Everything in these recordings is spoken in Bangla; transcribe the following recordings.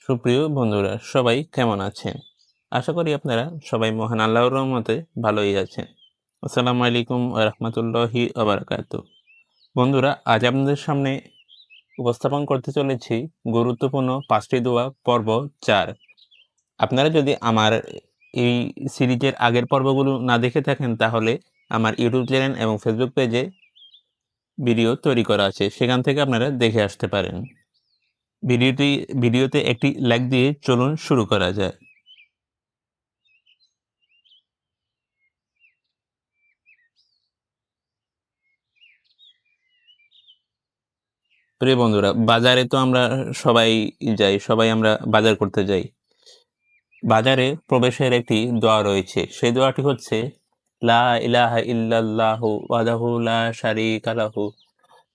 সুপ্রিয় বন্ধুরা, সবাই কেমন আছেন? আশা করি আপনারা সবাই মহান আল্লাহর রহমতে ভালোই আছেন। আসসালামু আলাইকুম ওয়া রাহমাতুল্লাহি ওয়া বারাকাতুহু। বন্ধুরা, আজ আপনাদের সামনে উপস্থাপন করতে চলেছি গুরুত্বপূর্ণ 5টি দোয়া পর্ব 4। আপনারা যদি আমার এই সিরিজের আগের পর্বগুলো না দেখে থাকেন, তাহলে আমার ইউটিউব চ্যানেল এবং ফেসবুক পেজে ভিডিও তৈরি করা আছে, সেখান থেকে আপনারা দেখে আসতে পারেন। ভিডিওতে একটি লাইক দিয়ে চলুন শুরু করা যায়। প্রিয় বন্ধুরা, বাজারে তো আমরা সবাই সবাই আমরা বাজার করতে যাই। বাজারে প্রবেশের একটি দোয়া রয়েছে, সেই দোয়াটি হচ্ছে লা ইলাহা ইল্লাল্লাহু ওয়াহদাহু লা শারীকা লাহু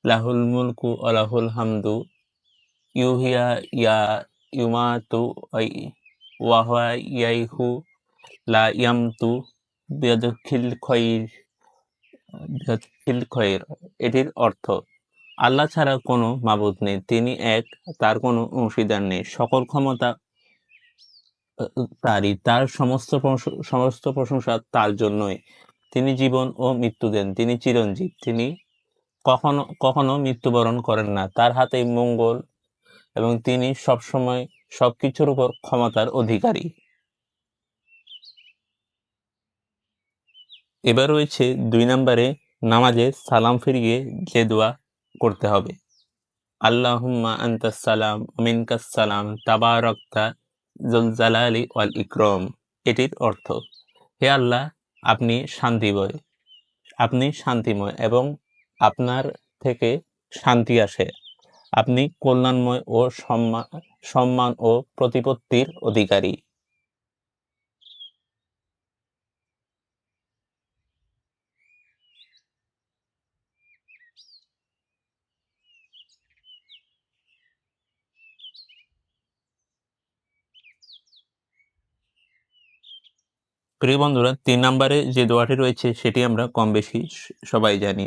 লাহুল মুলকু ওয়া লাহুল হামদু ইউহিয়া ইয়া ইউমাতু ওয়া হুয়া ইয়াইহু লা ইয়ামতু বিয়াদিল খায়র। এটির অর্থ, আল্লাহ ছাড়া কোনো মাবুদ নেই, তিনি এক, তার কোনো অংশীদার নেই, সকল ক্ষমতা তারই, তার সমস্ত প্রশংসা তার জন্যই। তিনি জীবন ও মৃত্যু দেন, তিনি চিরঞ্জীব, তিনি কখনো কখনো মৃত্যুবরণ করেন না, তার হাতেই মঙ্গল এবং তিনি সবসময় সবকিছুর উপর ক্ষমতার অধিকারী। এবার রয়েছে 2 নম্বরে, নামাজে সালাম ফিরিয়ে যে দোয়া করতে হবে। আল্লাহুম্মা আনতাস সালাম ওয়া মিনকাস সালাম তাবারাকতা যুল জালালি ওয়াল ইকরাম। এটির অর্থ, হে আল্লাহ, আপনি শান্তিময় এবং আপনার থেকে শান্তি আসে, আপনি কল্যাণময় ও সম্মান ও প্রতিপত্তির অধিকারী। প্রিয় বন্ধুরা, 3 নম্বরে যে দোয়াটি রয়েছে সেটি আমরা কম বেশি সবাই জানি।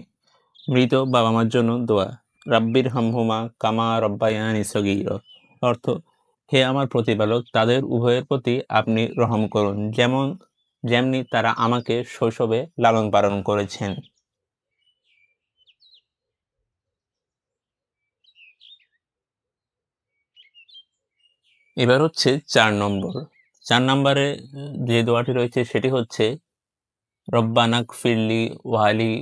মৃত বাবা মার জন্য দোয়া। রাব্বির হামহুমা কামা রব্বায়ানি সগীরা। অর্থ, হে আমার প্রতিপালক, তাদের উভয়ের প্রতি আপনি রহম করুন, যেমনি তারা আমাকে শৈশবে লালন পালন করেছেন। এবার হচ্ছে 4 নম্বর। 4 নম্বরে যে দোয়াটি রয়েছে সেটি হচ্ছে রব্বানাক ফিরলি ওয়ালি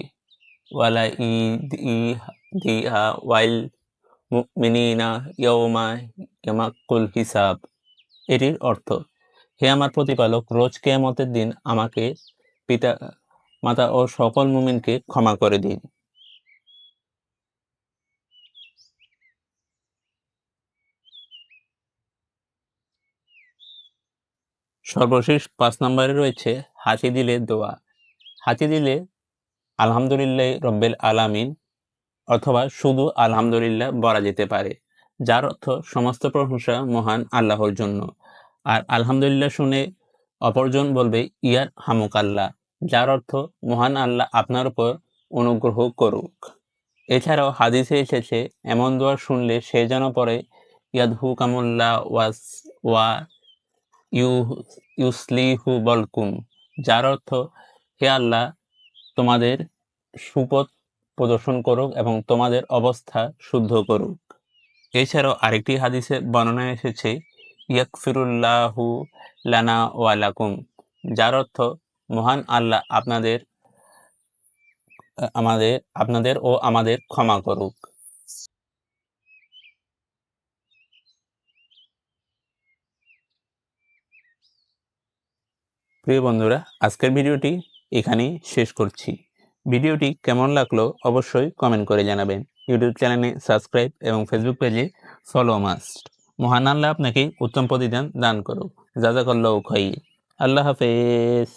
ওয়ালা দিহা ওয়াইল মুমিনিনা ইয়াউমা ইয়ামাকুল হিসাব। এটির অর্থ, হে আমার প্রতিপালক, রোজ কিয়ামতের দিন আমাকে, পিতা মাতা ও সকল মুমিনকে ক্ষমা করে দিন। সর্বশেষ 5 নম্বরে রয়েছে হাসি দিলে দোয়া। হাসি দিলে আলহামদুলিল্লাহ রব্বিল আলামিন অথবা শুধু আলহামদুলিল্লাহ বলা যেতে পারে, যার অর্থ সমস্ত প্রশংসা মহান আল্লাহর জন্য। আর আলহামদুলিল্লাহ শুনে অপরজন বলবে ইয়ার হামুক আল্লাহ, যার অর্থ মহান আল্লাহ আপনার উপর অনুগ্রহ করুক। এছাড়াও হাদিসে এসেছে, এমন দোয়া শুনলে সে যেন পড়ে ইয়াদহুকামুল্লাহ ওয়া ইউসলিহু বলকুম, যার অর্থ, হে আল্লাহ তোমাদের সুপথ প্রদর্শন করুক এবং তোমাদের অবস্থা শুদ্ধ করুক। এছাড়াও আরেকটি হাদিসে বর্ণনা এসেছে ইয়াগফিরুল্লাহু লানা ওয়া লাকুম, যার অর্থ মহান আল্লাহ আপনাদের ও আমাদের ক্ষমা করুক। প্রিয় বন্ধুরা, আজকের ভিডিওটি এখানেই শেষ করছি। ভিডিওটি কেমন লাগলো অবশ্যই কমেন্ট করে জানাবেন। ইউটিউব চ্যানেলে সাবস্ক্রাইব এবং ফেসবুক পেজে ফলো মাস্ট। মহান আল্লাহ আপনাকে উত্তম প্রতিদান দান করুক। জাযাকাল্লাহু খাইর। আল্লাহ হাফেজ।